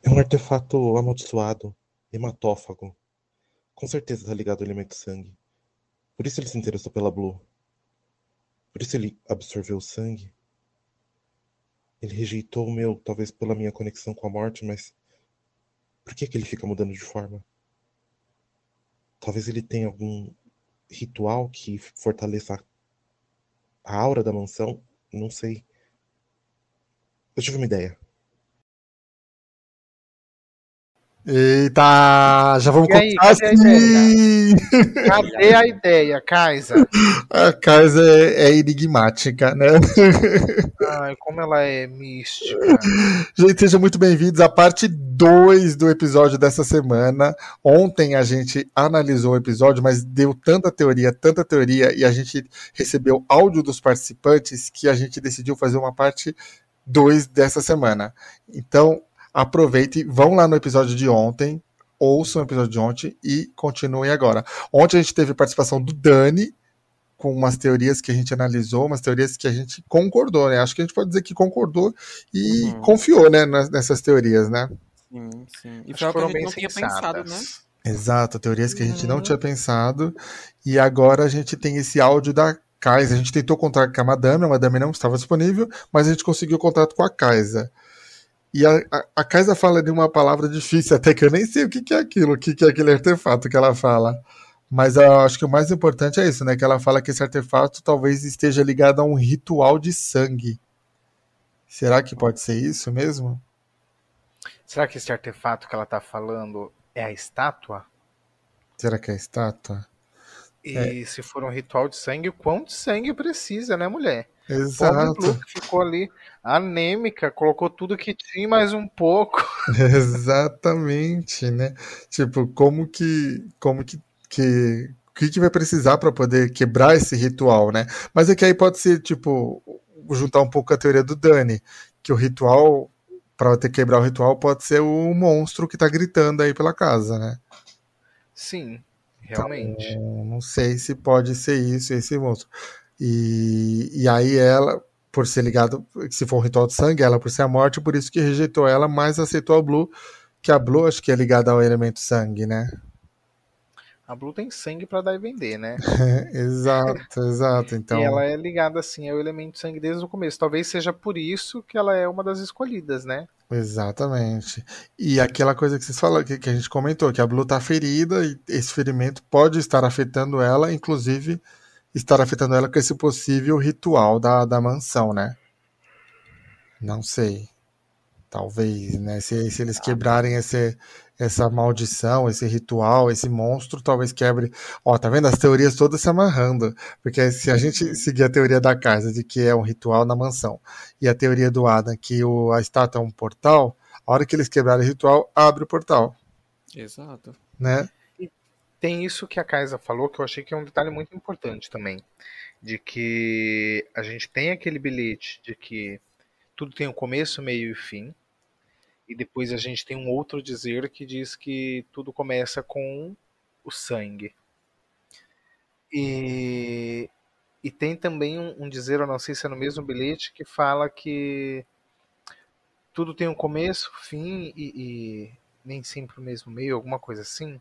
É um artefato amaldiçoado, hematófago. Com certeza tá ligado ao elemento sangue. Por isso ele se interessou pela Blue. Por isso ele absorveu o sangue. Ele rejeitou o meu, talvez pela minha conexão com a morte, mas por que que ele fica mudando de forma? Talvez ele tenha algum ritual que fortaleça a aura da mansão. Não sei. Eu tive uma ideia. Eita, já vamos E aí, começar cadê a ideia? assim. Cadê a ideia, Kaisa? A casa é enigmática, né? Ai, como ela é mística. Gente, sejam muito bem-vindos à parte 2 do episódio dessa semana. Ontem a gente analisou o episódio, mas deu tanta teoria, e a gente recebeu áudio dos participantes que a gente decidiu fazer uma parte 2 dessa semana. Então, aproveite, vão lá no episódio de ontem, ouçam o episódio de ontem e continuem agora. Ontem a gente teve participação do Dani, com umas teorias que a gente analisou, umas teorias que a gente concordou, né? Acho que a gente pode dizer que concordou e confiou, né, nessas teorias, né? Sim. E Acho foi que algo que a foram gente bem não tinha sensatas. pensado, né? Exato, teorias que a gente não tinha pensado. E agora a gente tem esse áudio da Kaisa. A gente tentou contato com a Madame não estava disponível, mas a gente conseguiu contato com a Kaisa. E a Kaisa fala de uma palavra difícil, até que eu nem sei o que é aquilo, o que é aquele artefato que ela fala. Mas eu acho que o mais importante é isso, né? Que ela fala que esse artefato talvez esteja ligado a um ritual de sangue. Será que pode ser isso mesmo? Será que esse artefato que ela tá falando é a estátua? Será que é a estátua? E se for um ritual de sangue, o quanto sangue precisa, né, mulher? Pobre Exato. Blue que ficou ali anêmica, colocou tudo que tinha mais um pouco. Exatamente, né? Tipo, o que vai precisar para poder quebrar esse ritual, né? Mas é que aí pode ser, tipo, juntar um pouco a teoria do Dani, que o ritual, para ter quebrar o ritual, pode ser o monstro que tá gritando aí pela casa, né? Sim, realmente. Então, não sei se pode ser isso, esse monstro. E aí ela, por ser ligado, se for um ritual de sangue, ela por ser a morte, por isso que rejeitou ela, mas aceitou a Blue, que a Blue acho que é ligada ao elemento sangue, né? A Blue tem sangue pra dar e vender, né? Exato. Então, E ela é ligada, assim, ao elemento sangue desde o começo. Talvez seja por isso que ela é uma das escolhidas, né? exatamente. E aquela coisa que vocês falaram, que a gente comentou, que a Blue tá ferida e esse ferimento pode estar afetando ela, inclusive estar afetando ela com esse possível ritual da mansão, né? Não sei. Talvez, né? Se eles quebrarem essa maldição, esse ritual, esse monstro, talvez quebre. Ó, tá vendo? As teorias todas se amarrando. Porque se a gente seguir a teoria da casa, de que é um ritual na mansão, e a teoria do Adam, que a estátua é um portal, a hora que eles quebrarem o ritual, abre o portal, Exato. né? Tem isso que a Kaisa falou, que eu achei que é um detalhe muito importante também. De que a gente tem aquele bilhete de que tudo tem um começo, meio e fim. E depois a gente tem um outro dizer que diz que tudo começa com o sangue. E tem também um dizer, eu não sei se é no mesmo bilhete, que fala que tudo tem um começo, fim e nem sempre o mesmo meio, alguma coisa assim.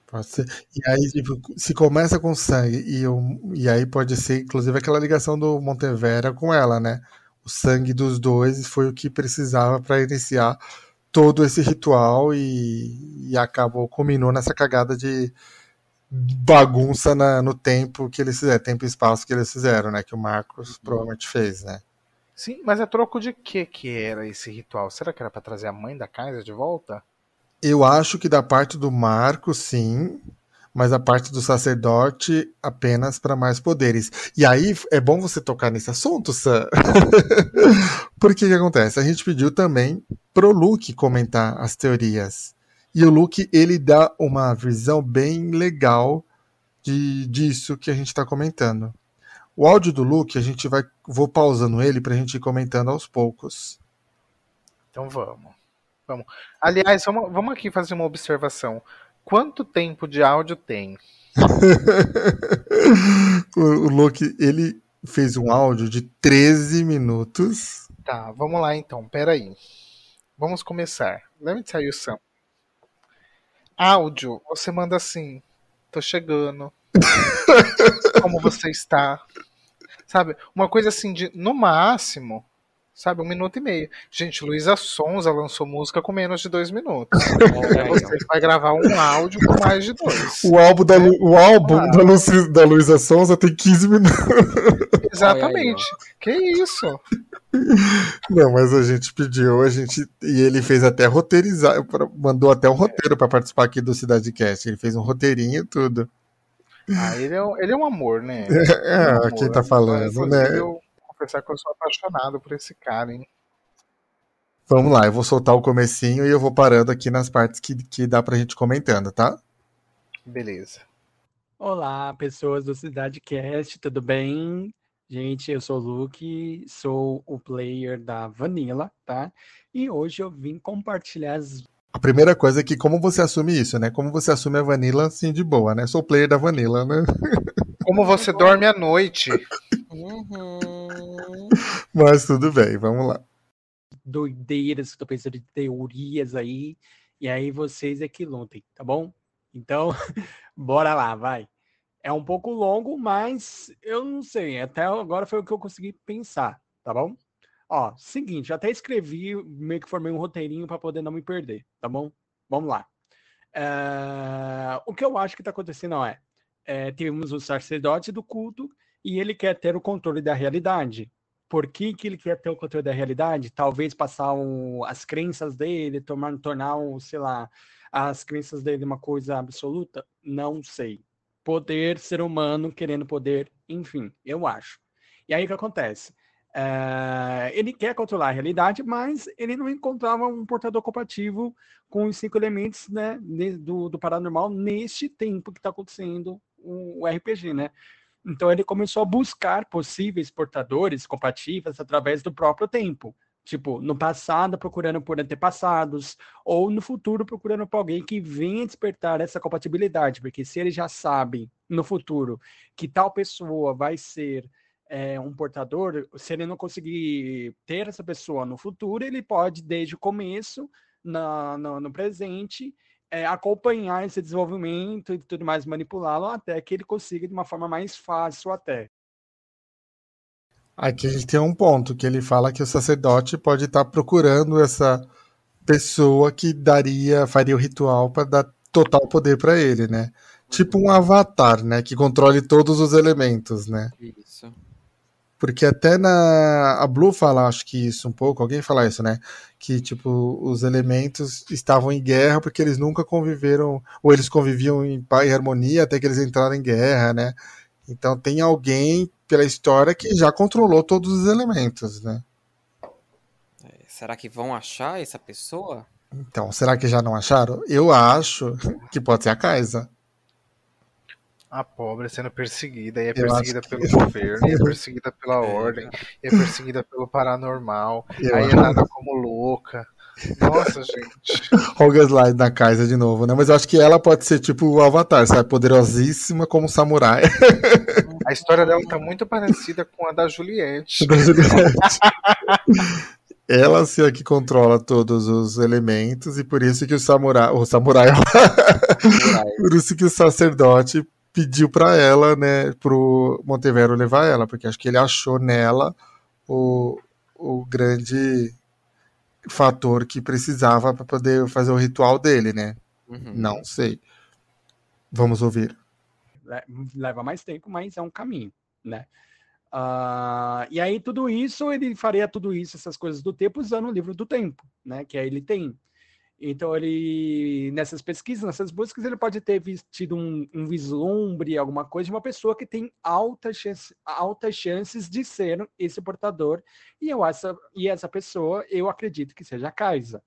Pode ser. E aí, tipo, se começa com sangue, e aí pode ser, inclusive, aquela ligação do Montevera com ela, né? O sangue dos dois foi o que precisava para iniciar todo esse ritual e acabou, culminou nessa cagada de bagunça no tempo que eles fizeram, tempo e espaço que eles fizeram, né? Que o Marcos provavelmente fez, né? Sim, mas a troco de que era esse ritual? Será que era para trazer a mãe da Kaisa de volta? Eu acho que da parte do Marcos, sim, mas a parte do sacerdote apenas para mais poderes. E aí é bom você tocar nesse assunto, Sam. Porque o que acontece? A gente pediu também pro Luke comentar as teorias. E o Luke, ele dá uma visão bem legal disso que a gente está comentando. O áudio do Luke, vou pausando ele pra gente ir comentando aos poucos. Então vamos. Aliás, vamos aqui fazer uma observação. Quanto tempo de áudio tem? O Luke, ele fez um áudio de 13 minutos. Tá, vamos lá então, peraí. Vamos começar. Lembra de sair o Sam? Áudio, você manda assim. Tô chegando. Como você está? Sabe? Uma coisa assim de, no máximo, sabe, 1 minuto e meio. Gente, Luísa Sonza lançou música com menos de 2 minutos. Olha aí, Você vai gravar um áudio com mais de 2. O álbum da Luísa Sonza tem 15 minutos. Exatamente. Que isso? Não, mas a gente pediu, e ele fez até roteirizar, mandou até um roteiro para participar aqui do Cidade Cast. Ele fez um roteirinho e tudo. Ele é um amor, né? Quem tá falando, Inclusive, né? eu vou confessar que eu sou apaixonado por esse cara, hein? Vamos lá, eu vou soltar o comecinho e eu vou parando aqui nas partes que dá pra gente comentando, tá? Beleza. Olá, pessoas do Cidade Cast, tudo bem? Gente, eu sou o Luke, sou o player da Vanilla, tá? E hoje eu vim compartilhar A primeira coisa é que como você assume isso, né? Como você assume a Vanilla assim de boa, né? Sou o player da Vanilla, né? Como você dorme à noite? Mas tudo bem, vamos lá. doideiras, que tô pensando em teorias aí, e aí vocês é que lutem, tá bom? Então, bora lá, vai. É um pouco longo, mas eu não sei, até agora foi o que eu consegui pensar, tá bom? Ó, seguinte, até escrevi, meio que formei um roteirinho para poder não me perder, tá bom? Vamos lá. O que eu acho que tá acontecendo temos o sacerdote do culto e ele quer ter o controle da realidade. Por que ele quer ter o controle da realidade? Talvez passar as crenças dele, tornar, sei lá, as crenças dele uma coisa absoluta? Não sei. Poder, ser humano querendo poder, enfim, eu acho. E aí o que acontece? Ele quer controlar a realidade, mas ele não encontrava um portador compatível com os 5 elementos, né, do paranormal neste tempo que está acontecendo o RPG, né? Então ele começou a buscar possíveis portadores compatíveis através do próprio tempo. Tipo, no passado procurando por antepassados, ou no futuro procurando por alguém que venha despertar essa compatibilidade, porque se ele já sabe no futuro que tal pessoa vai ser um portador, se ele não conseguir ter essa pessoa no futuro, ele pode, desde o começo, no presente, acompanhar esse desenvolvimento e tudo mais, manipulá-lo até que ele consiga de uma forma mais fácil até. Aqui a gente tem um ponto, que ele fala que o sacerdote pode estar procurando essa pessoa que faria o ritual para dar total poder para ele, né? Tipo um avatar, né? Que controle todos os elementos, né? Isso. Porque até a Blue fala, acho que isso um pouco, alguém fala isso, né? Que, tipo, os elementos estavam em guerra porque eles nunca conviveram, ou eles conviviam em paz e harmonia até que eles entraram em guerra, né? Então tem alguém pela história que já controlou todos os elementos, né? Será que vão achar essa pessoa? Então, será que já não acharam? Eu acho que pode ser a Kaisa. A pobre sendo perseguida, e é Eu perseguida acho que- pelo governo, e é perseguida pela ordem, e é perseguida pelo paranormal, aí é nada como louca. Nossa, gente. Olga Slide na Kaisa de novo, né? Mas eu acho que ela pode ser tipo o Avatar, sabe? Poderosíssima como um samurai. A história dela tá muito parecida com a da Juliette. Da Juliette. Ela assim, é que controla todos os elementos e por isso que o samurai, por isso que o sacerdote pediu pra ela, né, pro Montevero levar ela, porque acho que ele achou nela o grande fator que precisava para poder fazer o ritual dele, né? Uhum. Não sei. Vamos ouvir. Leva mais tempo, mas é um caminho, né? E aí tudo isso, ele faria tudo isso, essas coisas do tempo, usando o livro do tempo, né? Que aí ele tem. Então ele, nessas pesquisas, nessas buscas, ele pode ter tido um vislumbre, alguma coisa de uma pessoa que tem altas chances de ser esse portador. E essa pessoa, eu acredito que seja a Kaisa.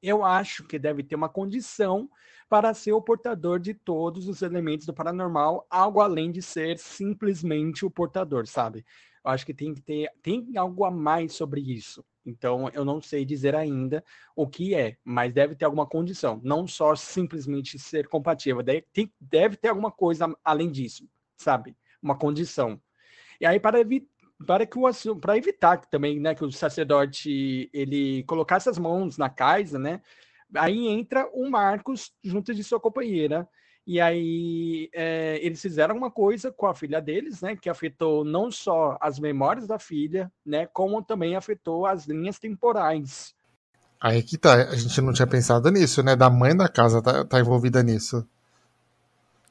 Eu acho que deve ter uma condição para ser o portador de todos os elementos do paranormal, algo além de ser simplesmente o portador, sabe? Eu acho que tem algo a mais sobre isso. Então, eu não sei dizer ainda o que é, mas deve ter alguma condição. Não só simplesmente ser compatível. Deve ter alguma coisa além disso, sabe? Uma condição. E aí, para evitar também, né, que o sacerdote ele colocasse as mãos na casa, né? Aí entra o Marcos junto de sua companheira. E aí eles fizeram uma coisa com a filha deles, né? Que afetou não só as memórias da filha, né? Como também afetou as linhas temporais. Aí que tá, a gente não tinha pensado nisso, né? Da mãe da casa tá envolvida nisso.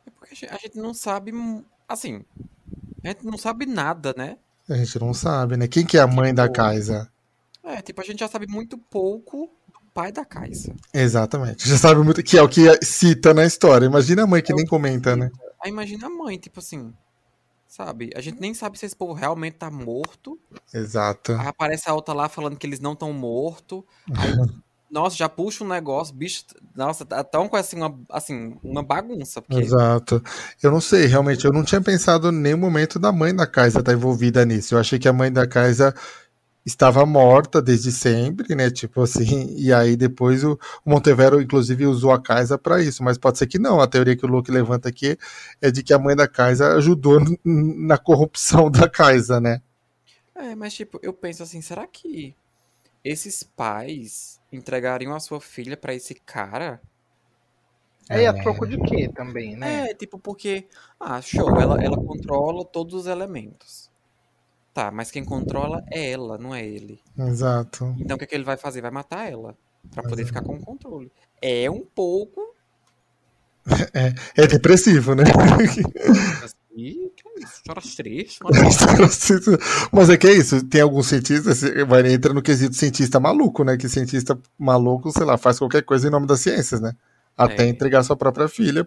É porque a gente não sabe, assim, a gente não sabe nada, né? A gente não sabe, né? Quem que é a mãe da Tipo, casa? tipo, a gente já sabe muito pouco do pai da Kaisa. Exatamente. Já sabe muito que é o que cita na história. Imagina a mãe que É o nem que comenta, né? cita. Aí imagina a mãe, tipo assim, sabe? A gente nem sabe se esse povo realmente tá morto. Exato. Aí aparece a outra lá falando que eles não estão mortos. Aí, nossa, já puxa um negócio, bicho. Nossa, tá tão com uma bagunça. Porque Exato. Eu não sei, realmente, eu não tinha pensado em nenhum momento da mãe da Kaisa estar envolvida nisso. Eu achei que a mãe da Kaisa estava morta desde sempre, né? Tipo assim, e aí depois o Montevero, inclusive, usou a Kaisa para isso, mas pode ser que não. A teoria que o Luke levanta aqui é de que a mãe da Kaisa ajudou na corrupção da Kaisa, né? mas tipo, eu penso assim, será que esses pais entregariam a sua filha pra esse cara? Aí a troco de quê também, né? Tipo, porque, show, ela controla todos os elementos. Tá, mas quem controla é ela, não é ele. Exato. Então o que é que ele vai fazer? Vai matar ela, pra poder ficar com o controle. É um pouco É depressivo, né? assim, que é isso? Chora triste, Mas é que é isso, tem alguns cientistas, vai entrar no quesito cientista maluco, né? Que cientista maluco, sei lá, faz qualquer coisa em nome das ciências, né? Até entregar sua própria filha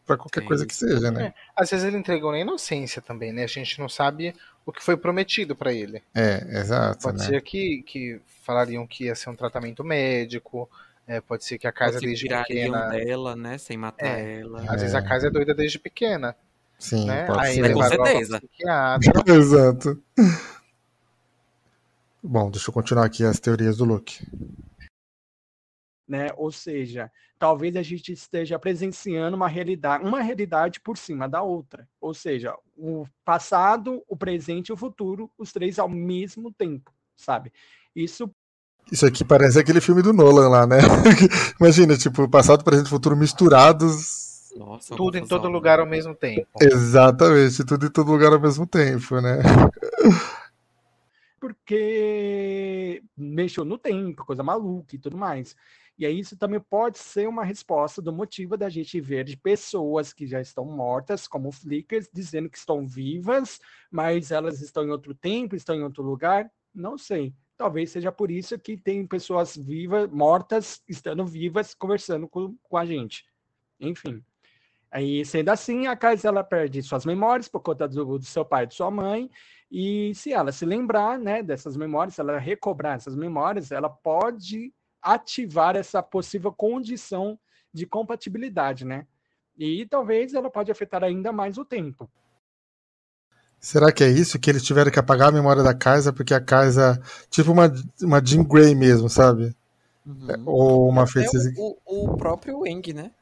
pra qualquer coisa que seja, né? Às vezes ele entregou na inocência também, né? A gente não sabe o que foi prometido pra ele. Exato, Pode né? ser que falariam que ia ser um tratamento médico, pode ser que a casa desde pequena... dela, né, sem matar ela. Às vezes a casa é doida desde pequena. Sim, né? pode Aí ser. Com levaram ela pra certeza. psiquiatra. Exato. Bom, deixa eu continuar aqui as teorias do Luke. Né? Ou seja, talvez a gente esteja presenciando uma realidade por cima da outra. Ou seja, o passado, o presente e o futuro, os três ao mesmo tempo, sabe? Isso aqui parece aquele filme do Nolan lá, né? Imagina, tipo, passado, presente e futuro misturados. Nossa, tudo em todo lugar ao mesmo tempo. Exatamente, tudo em todo lugar ao mesmo tempo, né? porque mexeu no tempo, coisa maluca e tudo mais. E aí isso também pode ser uma resposta do motivo da gente ver de pessoas que já estão mortas, como Flickers, dizendo que estão vivas, mas elas estão em outro tempo, estão em outro lugar. Não sei. Talvez seja por isso que tem pessoas vivas, mortas, estando vivas, conversando com a gente. Enfim. Aí, sendo assim, a Kais ela perde suas memórias por conta do seu pai e de sua mãe. E se ela se lembrar, né, dessas memórias, se ela recobrar essas memórias, ela pode ativar essa possível condição de compatibilidade, né? E talvez ela pode afetar ainda mais o tempo. Será que é isso? Que eles tiveram que apagar a memória da Kaisa porque a Kaisa, tipo uma Jean Grey mesmo, sabe? Ou uma feiticeira. O próprio Eng, né?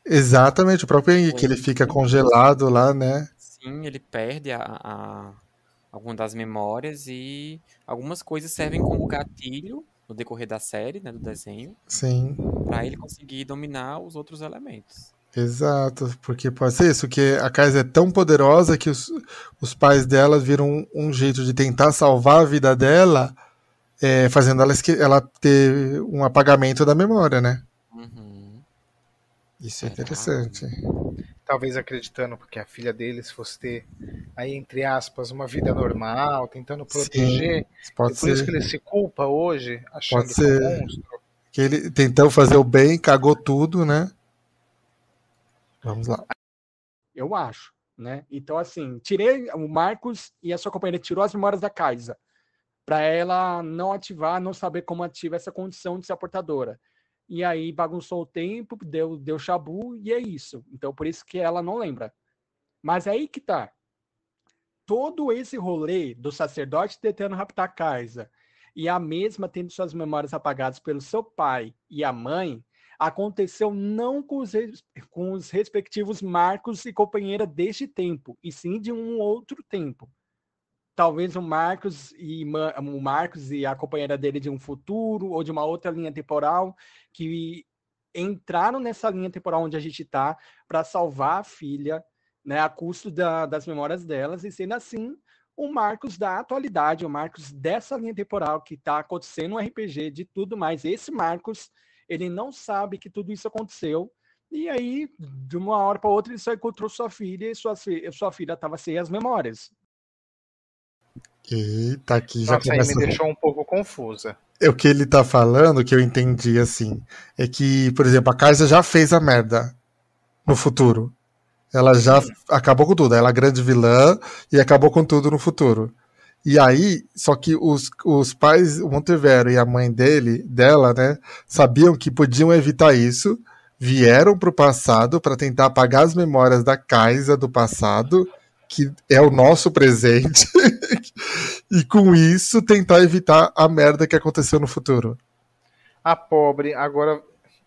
Exatamente, o próprio Eng, que ele fica congelado lá, né? Sim, ele perde alguma das memórias e algumas coisas servem como gatilho no decorrer da série, né, do desenho. Sim. Pra ele conseguir dominar os outros elementos. Exato, porque pode ser isso, que a Kaisa é tão poderosa que os pais dela viram um jeito de tentar salvar a vida dela, fazendo ela ter um apagamento da memória, né? Isso é interessante. Talvez acreditando porque a filha deles fosse ter, aí entre aspas, uma vida normal, tentando proteger. Sim, pode por ser. isso que ele se culpa hoje, achando Pode que é ser. um monstro. Que ele tentou fazer o bem, cagou tudo, né? Vamos lá. Eu acho, né? Então, assim, tirei o Marcos e a sua companheira tirou as memórias da Kaisa para ela não ativar, não saber como ativa essa condição de ser a portadora. E aí bagunçou o tempo, deu chabu e é isso. Então, por isso que ela não lembra. Mas aí que tá. Todo esse rolê do sacerdote tentando raptar a Kaisa e a mesma tendo suas memórias apagadas pelo seu pai e a mãe, aconteceu não com os respectivos Marcos e companheira deste tempo, e sim de um outro tempo. talvez o Marcos e a companheira dele de um futuro ou de uma outra linha temporal que entraram nessa linha temporal onde a gente está para salvar a filha, né, a custo das memórias delas, e sendo assim o Marcos da atualidade, o Marcos dessa linha temporal que está acontecendo no RPG, de tudo mais. Esse Marcos, ele não sabe que tudo isso aconteceu, e aí, de uma hora para outra, ele só encontrou sua filha e sua filha estava sem as memórias. Eita, aqui já Nossa, aí começa... me deixou um pouco confusa. O que ele tá falando, que eu entendi assim, é que, por exemplo, a Kaiser já fez a merda no futuro. Ela já acabou com tudo. Ela é a grande vilã e acabou com tudo no futuro. E aí, só que os pais, o Montevero e a mãe dela, né, sabiam que podiam evitar isso, vieram pro passado para tentar apagar as memórias da Kaiser do passado, que é o nosso presente, e com isso tentar evitar a merda que aconteceu no futuro. A pobre, agora...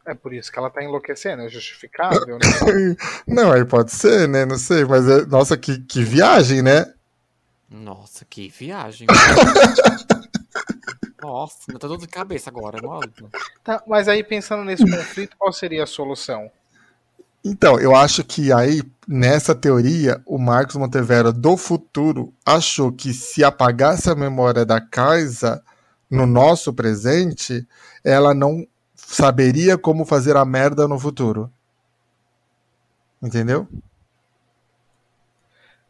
É por isso que ela tá enlouquecendo, é justificável, né? Não, aí pode ser, né? Não sei, mas nossa, que viagem, né? Nossa, que viagem. Nossa, eu tô dor de cabeça agora, mano. Tá, mas aí pensando nesse conflito, qual seria a solução? Então, eu acho que aí, nessa teoria, o Marcos Montevero do futuro achou que se apagasse a memória da Kaisa no nosso presente, ela não saberia como fazer a merda no futuro. Entendeu?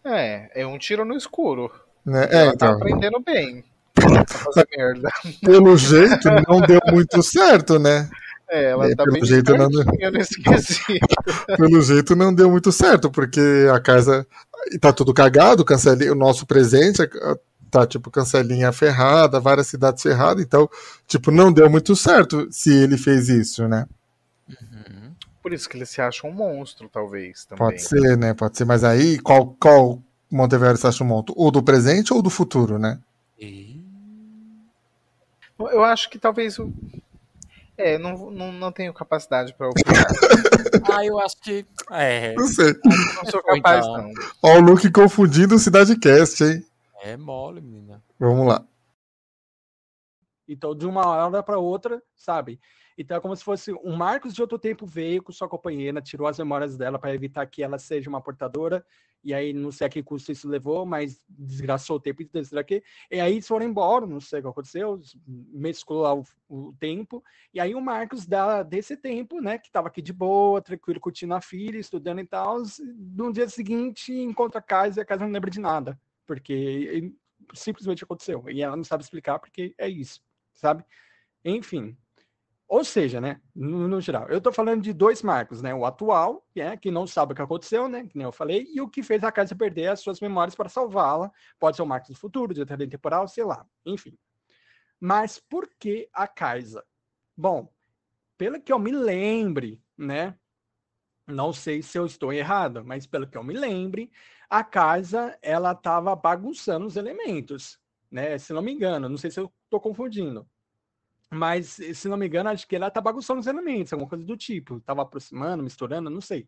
É um tiro no escuro. Né? Ela tá Então. aprendendo bem a fazer merda. Pelo jeito, não deu muito certo, né? Ela tá pelo bem jeito não espertinha nesse quesito. Pelo jeito não deu muito certo, porque a casa tá tudo cagado, o nosso presente tá tipo cancelinha ferrada, várias cidades ferradas, então, tipo, não deu muito certo se ele fez isso, né? Por isso que ele se acha um monstro, talvez, também. Pode ser, né? Pode ser, mas aí, qual Montevero você acha um monstro? O do presente ou do futuro, né? Eu acho que talvez não tenho capacidade pra opinar. Eu acho que... Não sei. Não sou capaz, não. Ó o Luke confundindo o Cidade Cast, hein? É mole, menina. Vamos lá. Então, de uma hora para outra, sabe? Então, é como se fosse um Marcos de outro tempo veio com sua companheira, tirou as memórias dela para evitar que ela seja uma portadora, e aí não sei a que custo isso levou, mas desgraçou o tempo e tudo daqui. E aí eles foram embora, não sei o que aconteceu, mesclou lá o tempo, e aí o Marcos desse tempo, né, que estava aqui de boa, tranquilo, curtindo a filha, estudando e tal, no dia seguinte encontra a Kaiser e a Kaiser não lembra de nada, porque simplesmente aconteceu, e ela não sabe explicar porque é isso, sabe? Enfim. Ou seja, né, no geral, eu tô falando de dois Marcos, né, o atual, que não sabe o que aconteceu, né, que nem eu falei, e o que fez a Kaiser perder as suas memórias para salvá-la, pode ser o Marcos do futuro, de outra linha temporal, sei lá, enfim. Mas por que a Kaiser? Bom, pelo que eu me lembre, né, não sei se eu estou errado, mas pelo que eu me lembre, a Kaiser, ela estava bagunçando os elementos, né, se não me engano, não sei se eu tô confundindo. Mas, se não me engano, acho que ela tá bagunçando os elementos, alguma coisa do tipo. Tava aproximando, misturando, não sei.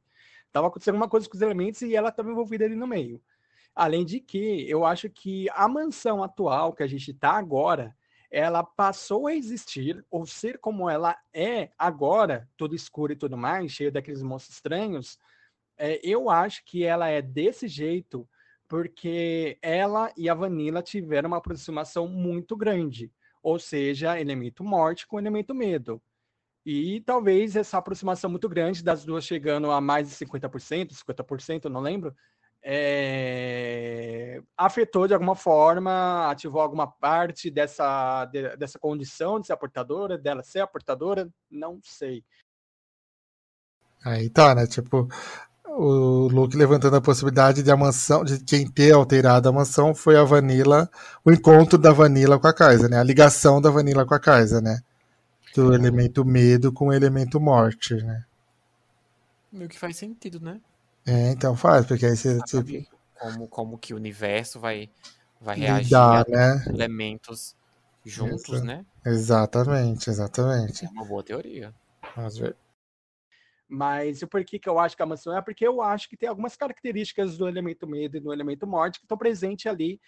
Tava acontecendo alguma coisa com os elementos e ela estava envolvida ali no meio. Além de que, eu acho que a mansão atual que a gente tá agora, ela passou a existir, ou ser como ela é agora, toda escura e tudo mais, cheia daqueles monstros estranhos, eu acho que ela é desse jeito porque ela e a Vanilla tiveram uma aproximação muito grande. Ou seja, elemento morte com elemento medo. E talvez essa aproximação muito grande das duas chegando a mais de 50%, 50%, não lembro, afetou de alguma forma, ativou alguma parte dessa condição de ser a portadora, dela ser a portadora, não sei. Aí tá, né? Tipo, o Luke levantando a possibilidade de a mansão, de quem ter alterado a mansão foi a Vanilla, o encontro da Vanilla com a Kaiser, né? A ligação da Vanilla com a Kaiser, né? Do elemento medo com o elemento morte, né? Meio que faz sentido, né? Então faz, porque aí você como que o universo vai reagir lidar, a né? elementos juntos, né? Exatamente. É uma boa teoria. Vamos ver. Mas o porquê que eu acho que a mansão é porque eu acho que tem algumas características do elemento medo e do elemento morte que estão presentes ali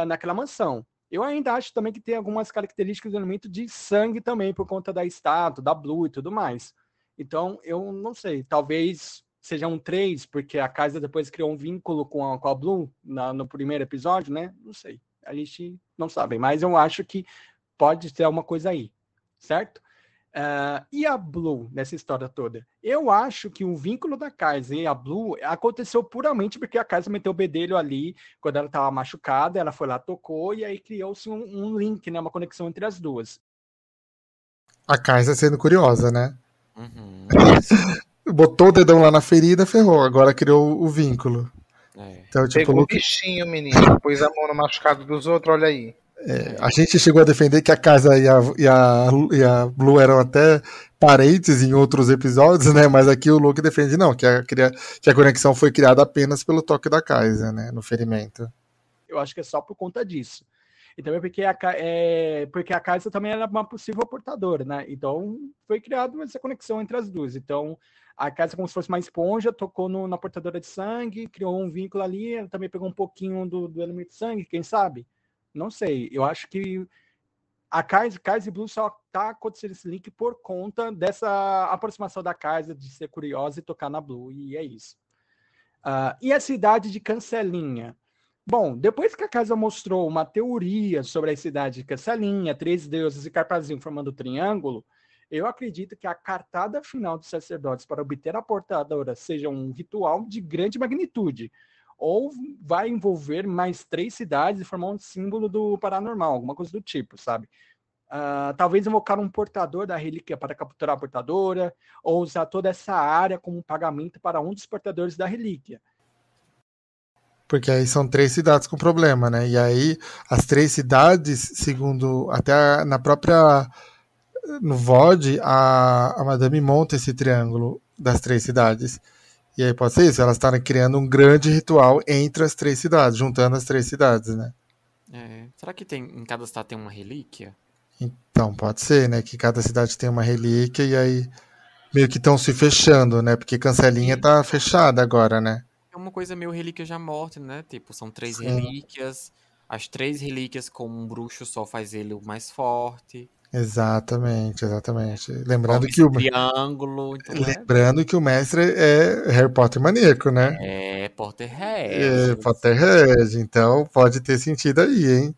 naquela mansão. Eu ainda acho também que tem algumas características do elemento de sangue também, por conta da estátua, da Blue e tudo mais. Então, eu não sei, talvez seja um 3, porque a casa depois criou um vínculo com a Blue no primeiro episódio, né? Não sei, a gente não sabe, mas eu acho que pode ter alguma coisa aí, certo? E a Blue nessa história toda? Eu acho que o vínculo da Kaiser e a Blue aconteceu puramente porque a Kaiser meteu o bedelho ali quando ela estava machucada, ela foi lá, tocou, e aí criou-se um link, né, uma conexão entre as duas. A Kaisa sendo curiosa, né? Uhum. Botou o dedão lá na ferida, ferrou. Agora criou o vínculo. Então, tipo, Pegou o bichinho, menino. Pôs a mão no machucado dos outros, olha aí. A gente chegou a defender que a Kaisa e a Blue eram até parentes em outros episódios, né? Mas aqui o Luke defende não, que a conexão foi criada apenas pelo toque da Kaisa, né? No ferimento. Eu acho que é só por conta disso. E também porque a Kaisa também era uma possível portadora, né? Então foi criada essa conexão entre as duas. Então a Kaisa, como se fosse uma esponja, tocou na portadora de sangue, criou um vínculo ali, ela também pegou um pouquinho do elemento de sangue, quem sabe? Não sei. Eu acho que a Kaisa e Blue só tá acontecendo esse link por conta dessa aproximação da Kaisa de ser curiosa e tocar na Blue, e é isso. E a cidade de Cancelinha? Bom, depois que a Kaisa mostrou uma teoria sobre a cidade de Cancelinha, 3 deuses e Carpazinho formando o triângulo, eu acredito que a cartada final dos sacerdotes para obter a portadora seja um ritual de grande magnitude, ou vai envolver mais 3 cidades e formar um símbolo do paranormal, alguma coisa do tipo, sabe? Talvez invocar um portador da relíquia para capturar a portadora, ou usar toda essa área como pagamento para um dos portadores da relíquia. Porque aí são 3 cidades com problema, né? E aí as 3 cidades, segundo até na própria no VOD, a Madame monta esse triângulo das 3 cidades. E aí pode ser isso, elas estarem criando um grande ritual entre as 3 cidades, juntando as 3 cidades, né? Será que em cada cidade tem uma relíquia? Então, pode ser, né? Que cada cidade tem uma relíquia e aí meio que estão se fechando, né? Porque Cancelinha tá fechada agora, né? É uma coisa meio relíquia já morta, né? Tipo, são 3 relíquias. As 3 relíquias com um bruxo só faz ele o mais forte. Exatamente. Lembrando triângulo. Então lembrando que o mestre é Harry Potter maníaco, né? Potterhead. Potterhead. Então pode ter sentido aí, hein?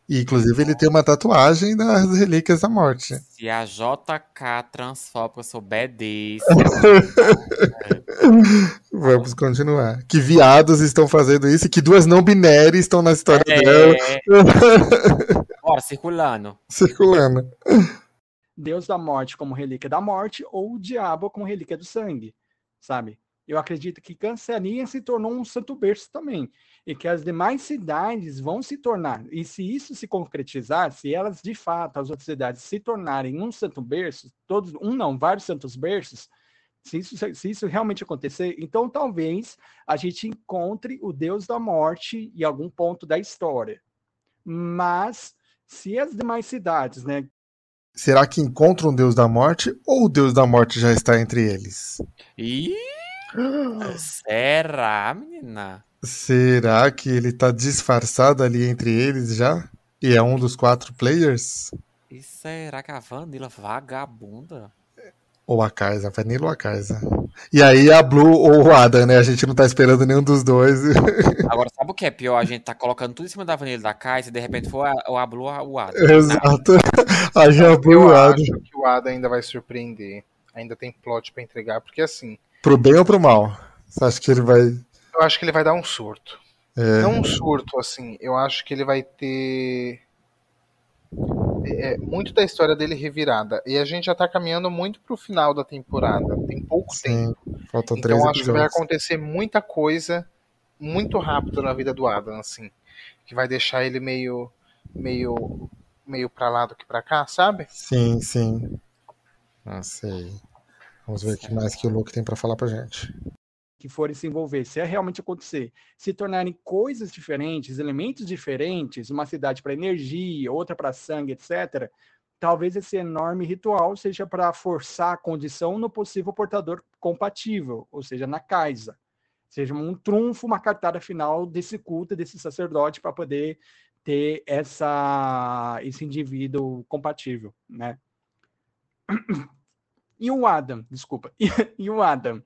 E, inclusive ele tem uma tatuagem das Relíquias da Morte. Se a JK transfóbica souber disso... Vamos continuar. Que viados estão fazendo isso e que 2 não binárias estão na história dela. Bora, circulando. Deus da morte como relíquia da morte, ou o diabo como relíquia do sangue, sabe? Eu acredito que Cancelinha se tornou um santo berço também, e que as demais cidades vão se tornar, e se isso se concretizar, se elas de fato, as outras cidades se tornarem um santo berço, vários santos berços, se isso realmente acontecer, então talvez a gente encontre o Deus da morte em algum ponto da história. Mas se as demais cidades, né? Será que encontram o Deus da Morte ou o Deus da Morte já está entre eles? Será, menina? Será que ele está disfarçado ali entre eles já? E é um dos 4 players? E será que a Vanilla vagabunda? Ou a Kaisa, a Vanilla ou a Kaisa. E aí a Blue ou o Adam, né? A gente não tá esperando nenhum dos dois. Agora, sabe o que é pior? A gente tá colocando tudo em cima da Vanilla e da Kaisa e de repente for a Blue ou o Adam. Exato. Aí a Blue Eu o Adam. acho que o Adam ainda vai surpreender. Ainda tem plot pra entregar, porque assim... Pro bem ou pro mal? Você acha que ele vai... Eu acho que ele vai dar um surto. Não um surto, assim. Eu acho que ele vai ter... muito da história dele revirada. E a gente já tá caminhando muito pro final da temporada. Tem pouco tempo. Faltam 3 então episódios. Acho que vai acontecer muita coisa muito rápido na vida do Adam, assim. Que vai deixar ele meio pra lá do que pra cá, sabe? Sim. Não sei. Vamos ver o que mais que o Luke tem pra falar pra gente. Que forem se envolver, se realmente acontecer, se tornarem coisas diferentes, elementos diferentes, uma cidade para energia, outra para sangue, etc., talvez esse enorme ritual seja para forçar a condição no possível portador compatível, ou seja, na Kaisa. seja um trunfo, uma cartada final desse culto, desse sacerdote, para poder ter esse indivíduo compatível, né? E o Adam, desculpa, e o Adam?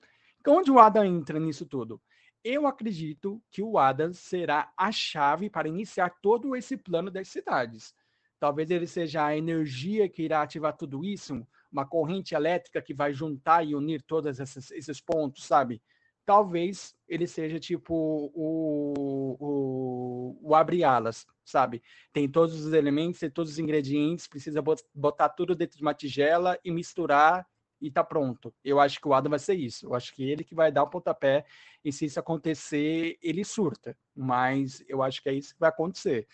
Onde o Adam entra nisso tudo? Eu acredito que o Adam será a chave para iniciar todo esse plano das cidades. Talvez ele seja a energia que irá ativar tudo isso, uma corrente elétrica que vai juntar e unir todos esses pontos, sabe? Talvez ele seja tipo o abre-alas, sabe? Tem todos os elementos, tem todos os ingredientes, precisa botar tudo dentro de uma tigela e misturar e tá pronto. Eu acho que o Adam vai ser isso. Eu acho que ele que vai dar o pontapé e se isso acontecer, ele surta. Mas eu acho que é isso que vai acontecer.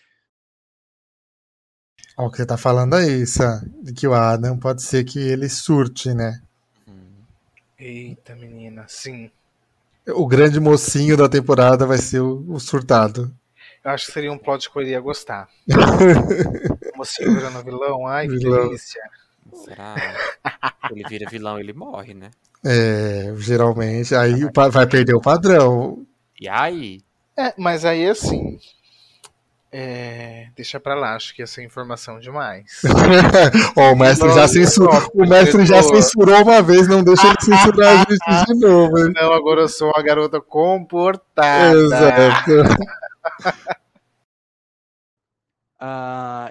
Ó, o que você tá falando aí, Sam, de que o Adam pode ser que ele surte, né? Eita, menina, sim. O grande mocinho da temporada vai ser o surtado. Eu acho que seria um plot que eu iria gostar. O mocinho virando vilão, ai, que Vilão. delícia. Será? Ele vira vilão, ele morre, né? Geralmente, aí vai perder o padrão. E aí? Mas aí assim. Deixa pra lá, acho que ia ser informação demais. Ó, o mestre já censurou. O mestre já censurou uma vez, não deixa ele censurar a gente de novo. Hein? Não, agora eu sou uma garota comportada. Exato.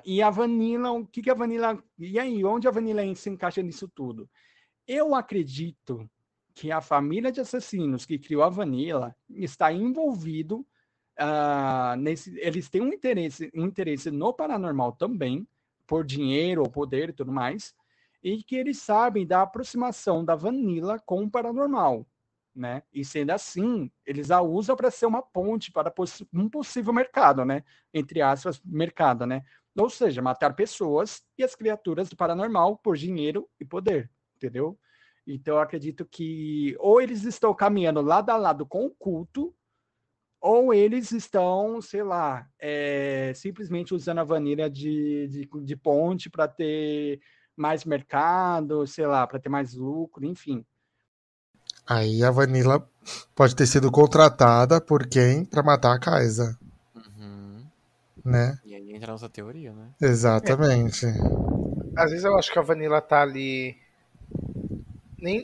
E a Vanilla, o que a Vanilla... E aí, onde a Vanilla se encaixa nisso tudo? Eu acredito que a família de assassinos que criou a Vanilla está envolvido eles têm um interesse no paranormal também, por dinheiro ou poder e tudo mais, e que eles sabem da aproximação da Vanilla com o paranormal, né? E sendo assim, eles a usam para ser uma ponte para um possível mercado, né? Entre aspas, mercado, né? Ou seja, matar pessoas e as criaturas do paranormal por dinheiro e poder, entendeu? Então, eu acredito que ou eles estão caminhando lado a lado com o culto, ou eles estão, sei lá, simplesmente usando a Vanilla de ponte para ter mais mercado, sei lá, para ter mais lucro, enfim. Aí a Vanilla pode ter sido contratada por quem para matar a Kaisa. Né? E aí entra a nossa teoria, né? Exatamente. Às vezes eu acho que a Vanilla tá ali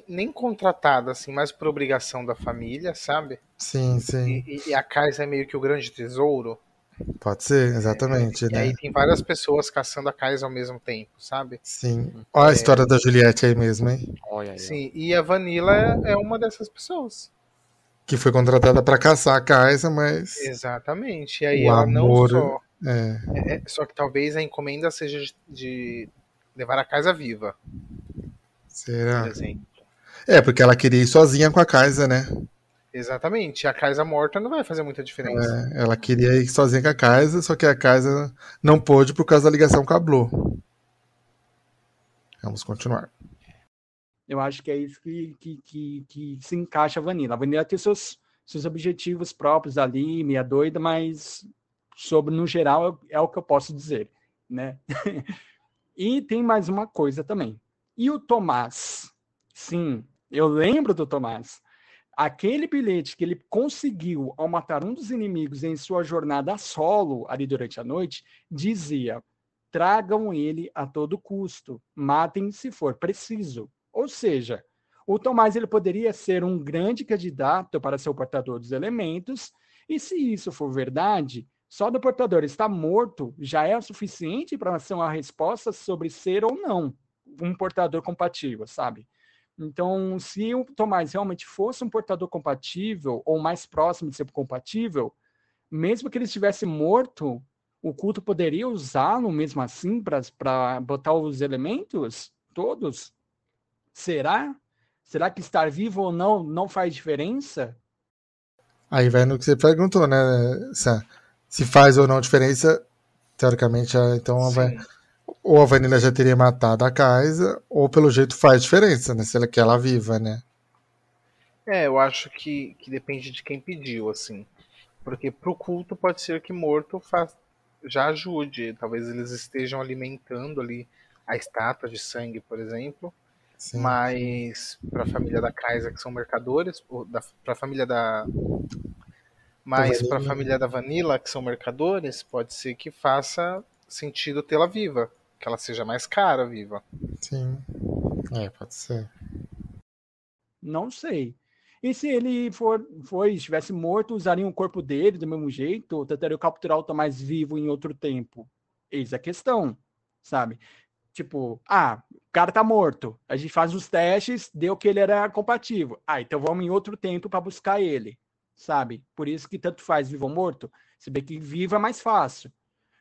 nem contratada, assim, mais por obrigação da família, sabe? Sim, sim. E a Kaisa é meio que o grande tesouro. Pode ser, exatamente, E né? aí tem várias pessoas caçando a Kaisa ao mesmo tempo, sabe? Sim. Olha a história da Juliette aí mesmo, hein? Olha aí. Sim, e a Vanilla é uma dessas pessoas. Que foi contratada para caçar a Kaisa, mas Exatamente. E aí o ela amor... não só... só que talvez a encomenda seja de levar a Kaisa viva. Será? Por exemplo. Porque ela queria ir sozinha com a Kaisa, né? Exatamente. A Kaisa morta não vai fazer muita diferença. Ela queria ir sozinha com a Kaisa, só que a Kaisa não pôde por causa da ligação com a Blue. Vamos continuar. Eu acho que é isso que se encaixa a Vanilla. A Vanilla tem seus objetivos próprios ali, meia doida, mas no geral é o que eu posso dizer, né? E tem mais uma coisa também. E o Tomás? Sim, eu lembro do Tomás. Aquele bilhete que ele conseguiu ao matar um dos inimigos em sua jornada a solo, ali durante a noite, dizia: tragam ele a todo custo, matem se for preciso. Ou seja, o Tomás ele poderia ser um grande candidato para ser o portador dos elementos, e se isso for verdade, só do portador estar morto já é o suficiente para ser uma resposta sobre ser ou não um portador compatível, sabe? Então, se o Tomás realmente fosse um portador compatível, ou mais próximo de ser compatível, mesmo que ele estivesse morto, o culto poderia usá-lo mesmo assim para botar os elementos todos? Será? Será que estar vivo ou não faz diferença? Aí vai no que você perguntou, né, Sam? Se faz ou não diferença, teoricamente, então ou a Vanilla já teria matado a Kaisa, ou pelo jeito faz diferença, né? Se ela quer ela viva, né? Eu acho que depende de quem pediu, assim. Porque pro culto pode ser que morto já ajude. Talvez eles estejam alimentando ali a estátua de sangue, por exemplo. Sim. Mas pra família da Kaisa, que são mercadores, pra família da. Mas pra Vanilla. família da Vanilla, que são mercadores, pode ser que faça sentido tê-la viva. Que ela seja mais cara viva. Sim. Pode ser. Não sei. E se ele estivesse morto, usariam o corpo dele do mesmo jeito? Ou tentariam capturar o Tomás vivo em outro tempo? Eis a questão, sabe? Tipo, o cara tá morto. A gente faz os testes, deu que ele era compatível. Então vamos em outro tempo para buscar ele, sabe? Por isso que tanto faz vivo ou morto. Se bem que vivo é mais fácil.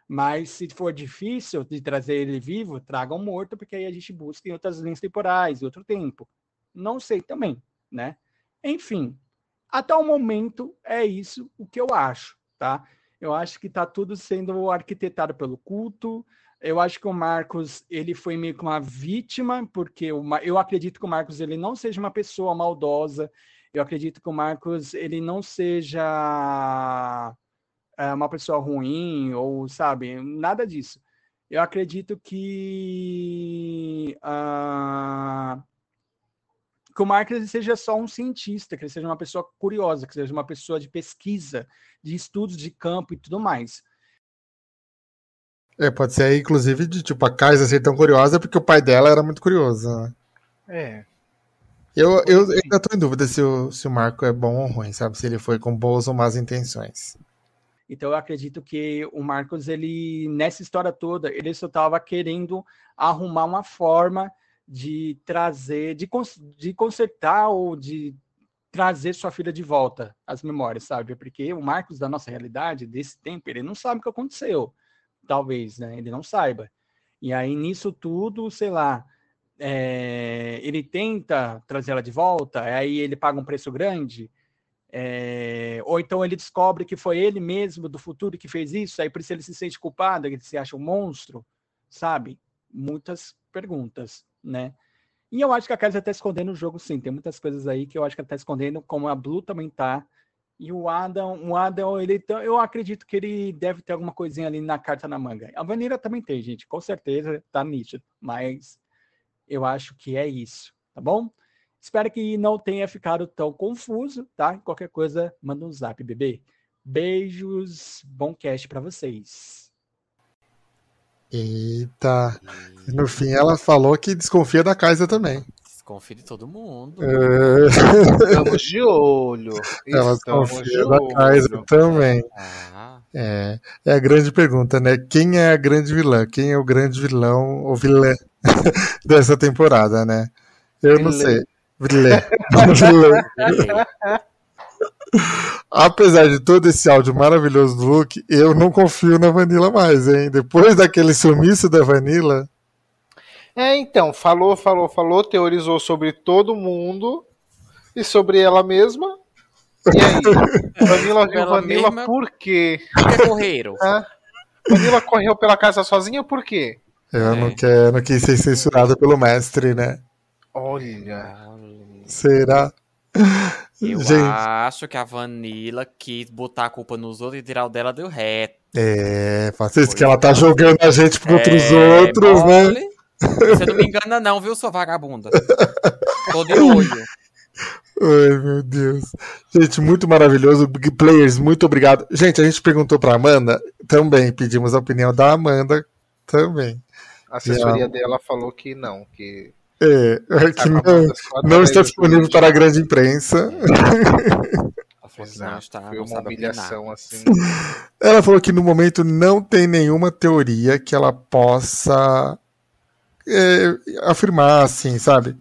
Mas se for difícil de trazer ele vivo, tragam morto, porque aí a gente busca em outras linhas temporais, em outro tempo. Não sei também, né? Enfim, até o momento é isso o que eu acho, tá? Eu acho que tá tudo sendo arquitetado pelo culto. Eu acho que o Marcos, ele foi meio que uma vítima, porque eu acredito que o Marcos, ele não seja uma pessoa maldosa. Eu acredito que o Marcos, ele não seja uma pessoa ruim, ou, sabe, nada disso. Eu acredito que o Marcos seja só um cientista, que ele seja uma pessoa curiosa, que seja uma pessoa de pesquisa, de estudos de campo e tudo mais. Pode ser aí, inclusive, de tipo, a Kaisa ser tão curiosa porque o pai dela era muito curioso, né? Eu ainda tô em dúvida se o Marco é bom ou ruim, sabe? Se ele foi com boas ou más intenções. Então eu acredito que o Marcos, ele, nessa história toda, ele só estava querendo arrumar uma forma de trazer, de consertar ou de trazer sua filha de volta às memórias, sabe? Porque o Marcos da nossa realidade, desse tempo, ele não sabe o que aconteceu. Talvez, né? Ele não saiba. E aí, nisso tudo, sei lá, ele tenta trazer ela de volta, aí ele paga um preço grande, ou então ele descobre que foi ele mesmo do futuro que fez isso, aí por isso ele se sente culpado, ele se acha um monstro, sabe? Muitas perguntas, né? E eu acho que a Kaisa está escondendo o jogo, sim. Tem muitas coisas aí que eu acho que ela está escondendo, como a Blue também tá. E o Adam, eu acredito que ele deve ter alguma coisinha ali na carta na manga. A Vanilla também tem, gente, com certeza, tá nítido. Mas eu acho que é isso, tá bom? Espero que não tenha ficado tão confuso, tá? Qualquer coisa, manda um zap, bebê. Beijos, bom cast pra vocês. Eita. No fim, ela falou que desconfia da Kaisa também. Desconfia de todo mundo. Estamos de olho. Ela desconfia da Kaisa também. É a grande pergunta, né? Quem é a grande vilã? Quem é o grande vilão ou vilã dessa temporada, né? Eu não sei. Vilã. Apesar de todo esse áudio maravilhoso do Luke, eu não confio na Vanilla mais, hein? Depois daquele sumiço da Vanilla. Então, falou, teorizou sobre todo mundo e sobre ela mesma. E aí? Vanilla por quê? Por que correram? Vanilla correu pela casa sozinha por quê? Eu não quis ser censurado pelo mestre, né? Olha. Será? Eu acho que a Vanilla quis botar a culpa nos outros e tirar o dela deu reto. Faça isso que ela tá jogando a gente contra os outros, mole. né? Você não me engana não, viu, sua vagabunda? Tô de olho. Ai, meu Deus. Gente, muito maravilhoso. Big Players, muito obrigado. Gente, a gente perguntou pra Amanda, também pedimos a opinião da Amanda, também. A assessoria dela falou que não, que... que não está disponível para a grande imprensa. Foi uma humilhação assim. Ela falou que no momento não tem nenhuma teoria que ela possa afirmar, assim, sabe?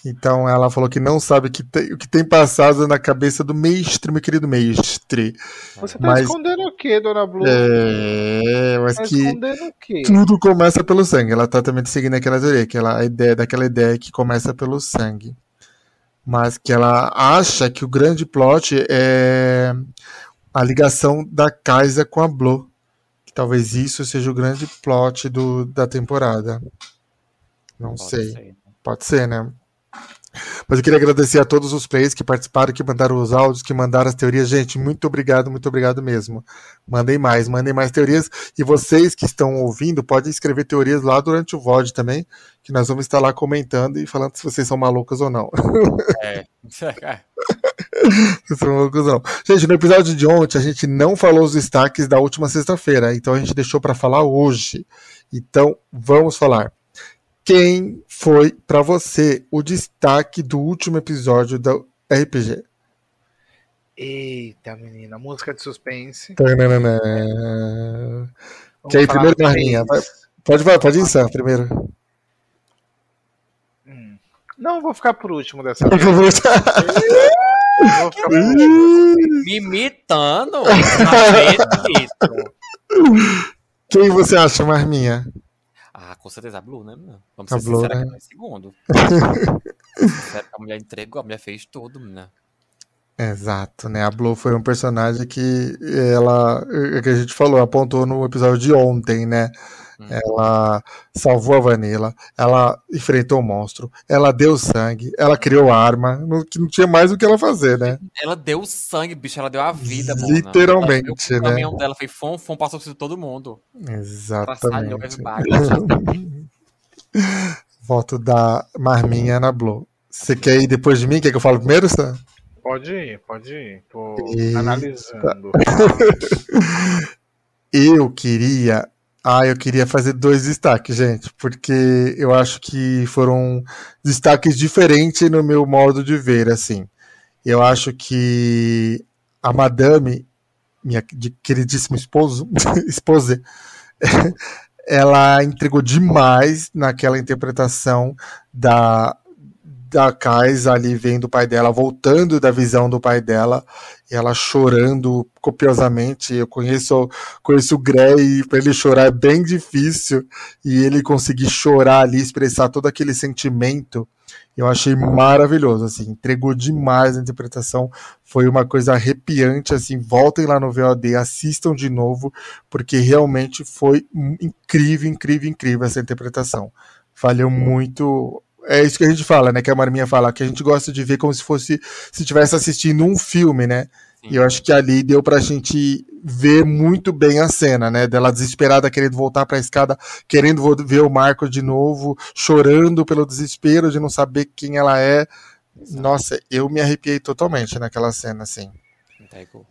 Então ela falou que não sabe o que tem passado na cabeça do mestre, meu querido mestre. Você tá escondendo o quê, dona Blue? Mas tá que escondendo o quê? Tudo começa pelo sangue. Ela tá também seguindo aquela teoria, daquela ideia que começa pelo sangue. Mas que ela acha que o grande plot é a ligação da Kaisa com a Blue. Que talvez isso seja o grande plot da temporada. Não sei. Pode ser, né? Mas eu queria agradecer a todos os players que participaram, que mandaram os áudios, que mandaram as teorias. Gente, muito obrigado mesmo. Mandem mais teorias. E vocês que estão ouvindo, podem escrever teorias lá durante o VOD também, que nós vamos estar lá comentando e falando se vocês são malucos ou não. Gente, no episódio de ontem a gente não falou os destaques da última sexta-feira, então a gente deixou para falar hoje. Então vamos falar. Quem foi para você o destaque do último episódio do RPG? Eita, menina, música de suspense. Que aí primeiro, Marlinha. Pode ir, Sam, primeiro. Não, vou ficar por último dessa vez. Vou ficar por último. Me imitando? Quem você acha, Marminha? Com certeza a Blue, né, mano? Vamos A ser Blue, sinceros né? aqui no segundo. A mulher entregou, a mulher fez tudo, né? Exato, né? A Blue foi um personagem que que a gente falou, apontou no episódio de ontem, né? Ela salvou a Vanilla, ela enfrentou o monstro, ela deu sangue, ela criou arma, que não tinha mais o que ela fazer, né? Ela deu sangue, bicho, ela deu a vida, mano. Literalmente, o né? caminhão dela foi fom, passou por todo mundo. Exatamente. Voto da Marminha na Blue. Você quer ir depois de mim? Quer que eu fale primeiro, Sam? Pode ir. Tô analisando. Eu queria fazer 2 destaques, gente, porque eu acho que foram destaques diferentes no meu modo de ver, assim. Eu acho que a Madame, minha queridíssima esposa, ela entregou demais naquela interpretação da Kais ali vendo o pai dela, voltando da visão do pai dela, e ela chorando copiosamente. Eu conheço o Grey, e para ele chorar é bem difícil, e ele conseguir chorar ali, expressar todo aquele sentimento, eu achei maravilhoso, assim, entregou demais a interpretação, foi uma coisa arrepiante, assim, voltem lá no VOD, assistam de novo, porque realmente foi incrível essa interpretação, valeu muito. É isso que a gente fala, né? Que a Marminha fala, que a gente gosta de ver como se estivesse assistindo um filme, né? Sim. E eu acho que ali deu pra gente ver muito bem a cena, né? Dela desesperada, querendo voltar pra escada, querendo ver o Marco de novo, chorando pelo desespero de não saber quem ela é. Exato. Nossa, eu me arrepiei totalmente naquela cena, assim. Entregou.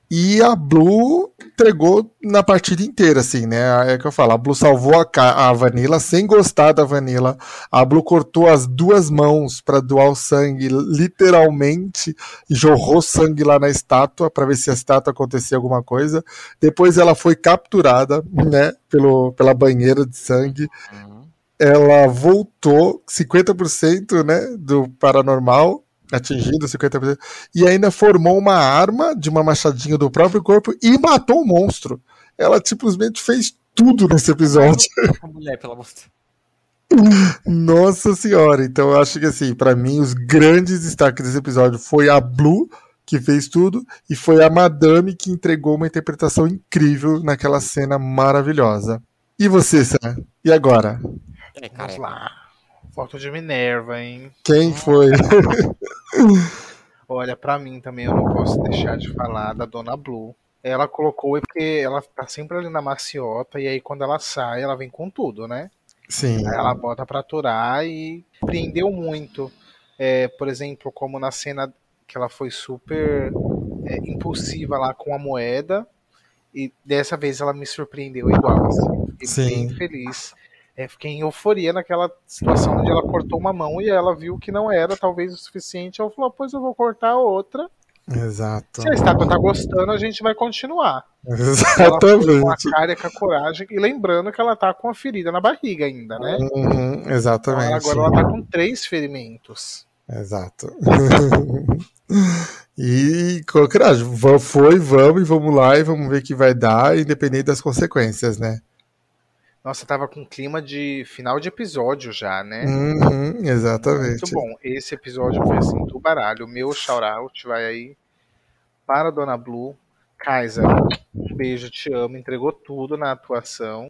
E a Blue entregou na partida inteira, assim, né? É que eu falo, a Blue salvou a Vanilla sem gostar da Vanilla. A Blue cortou as 2 mãos para doar o sangue, literalmente, jorrou sangue lá na estátua para ver se a estátua acontecia alguma coisa. Depois ela foi capturada, né? Pela banheira de sangue. Ela voltou 50%, né? Do paranormal. Atingindo 50%, e ainda formou uma arma de uma machadinha do próprio corpo e matou o monstro. Ela simplesmente fez tudo nesse episódio. Mulher, pelo amor de Nossa senhora, então eu acho que assim, pra mim, os grandes destaques desse episódio foi a Blue, que fez tudo, e foi a Madame que entregou uma interpretação incrível naquela cena maravilhosa. E você, Sam? E agora? Vamos lá. Foto de Minerva, hein? Quem foi? Olha, pra mim também eu não posso deixar de falar da Dona Blue. Ela colocou, porque ela tá sempre ali na maciota, e aí quando ela sai, ela vem com tudo, né? Sim. Aí ela bota pra aturar e prendeu muito. Por exemplo, como na cena que ela foi super impulsiva lá com a moeda, e dessa vez ela me surpreendeu igual, assim. Fiquei bem feliz. Fiquei em euforia naquela situação onde ela cortou uma mão e ela viu que não era talvez o suficiente. Ela falou, pois eu vou cortar a outra. Exato. Se a estátua tá gostando, a gente vai continuar. Exatamente. Ela foi com a cara e com a coragem. E lembrando que ela tá com a ferida na barriga ainda, né? Exatamente. Então, agora ela tá com 3 ferimentos. Exato. E com coragem. Vamos lá e vamos ver o que vai dar, independente das consequências, né? Nossa, tava com clima de final de episódio já, né? Exatamente. Muito bom. Esse episódio foi assim, do baralho. O meu shout-out vai aí para a Dona Blue. Kaisa, um beijo, te amo. Entregou tudo na atuação.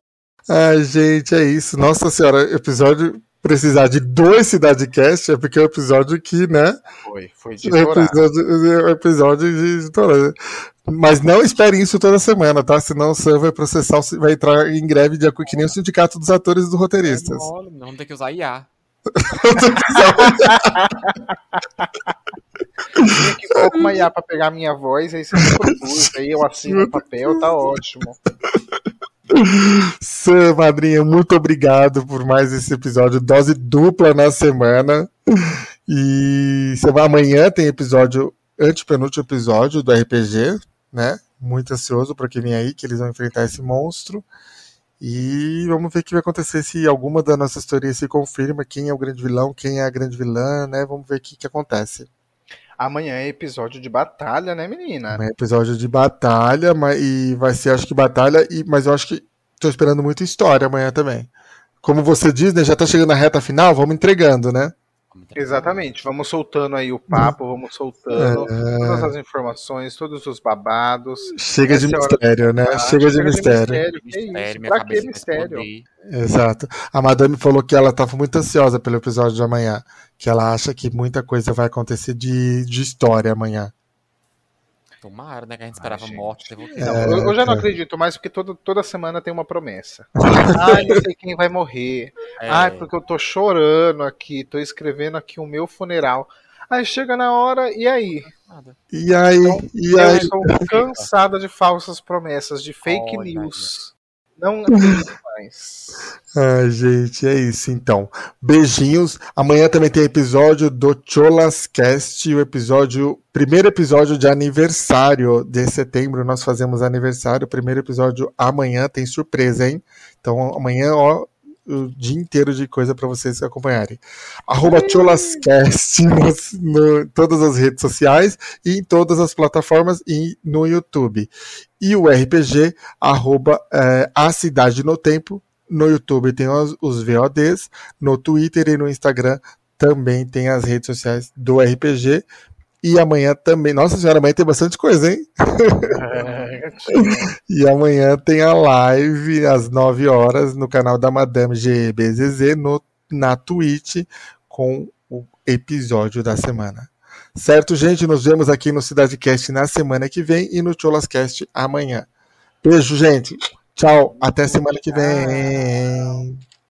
Ai, gente, é isso. Nossa senhora, episódio precisar de 2 CidadeCast, é porque é o episódio que, né? Foi de estourar. O episódio de estourar. Mas não esperem isso toda semana, tá? Senão o Sam vai processar, vai entrar em greve de que nem o Sindicato dos Atores e dos Roteiristas. Vamos ter que usar IA. Tinha que colocar uma IA pra pegar a minha voz, aí você me produz, aí eu assino o papel, tá ótimo. Sam, madrinha, muito obrigado por mais esse episódio, dose dupla na semana. E amanhã tem episódio, antepenúltimo episódio do RPG, né? Muito ansioso para que vem aí, que eles vão enfrentar esse monstro. E vamos ver o que vai acontecer, se alguma da nossa história se confirma, quem é o grande vilão, quem é a grande vilã, né? Vamos ver o que acontece. Amanhã é episódio de batalha, né, menina? É episódio de batalha, e vai ser, acho que batalha, mas eu acho que tô esperando muito história amanhã também. Como você diz, né, já tá chegando na reta final, vamos entregando, né? Exatamente, vamos soltando aí o papo, vamos soltando todas as informações, todos os babados. Chega de mistério, né? Chega de mistério. Pra que mistério? Exato. A Madame falou que ela estava muito ansiosa pelo episódio de amanhã, que ela acha que muita coisa vai acontecer de história amanhã. Tomara, né? Que a gente esperava morte. Eu já não acredito mais, porque toda semana tem uma promessa. Não sei quem vai morrer. Porque eu tô chorando aqui, tô escrevendo aqui o meu funeral. Aí chega na hora, e aí? E aí? Eu estou cansada de falsas promessas, de fake news. Não acredito mais. Ai, gente, é isso então. Beijinhos. Amanhã também tem episódio do Cholascast, primeiro episódio de aniversário de setembro. Nós fazemos aniversário. Primeiro episódio amanhã, tem surpresa, hein? Então amanhã, ó, o dia inteiro de coisa para vocês acompanharem. @Cholascast em todas as redes sociais e em todas as plataformas e no YouTube. E o RPG, A Cidade no Tempo. No YouTube tem os VODs, no Twitter e no Instagram também tem as redes sociais do RPG. E amanhã também. Nossa senhora, amanhã tem bastante coisa, hein? E amanhã tem a live às 9 horas no canal da Madame GBZZ na Twitch com o episódio da semana. Certo, gente? Nos vemos aqui no CidadeCast na semana que vem e no Cholascast amanhã. Beijo, gente. Tchau. Até semana que vem.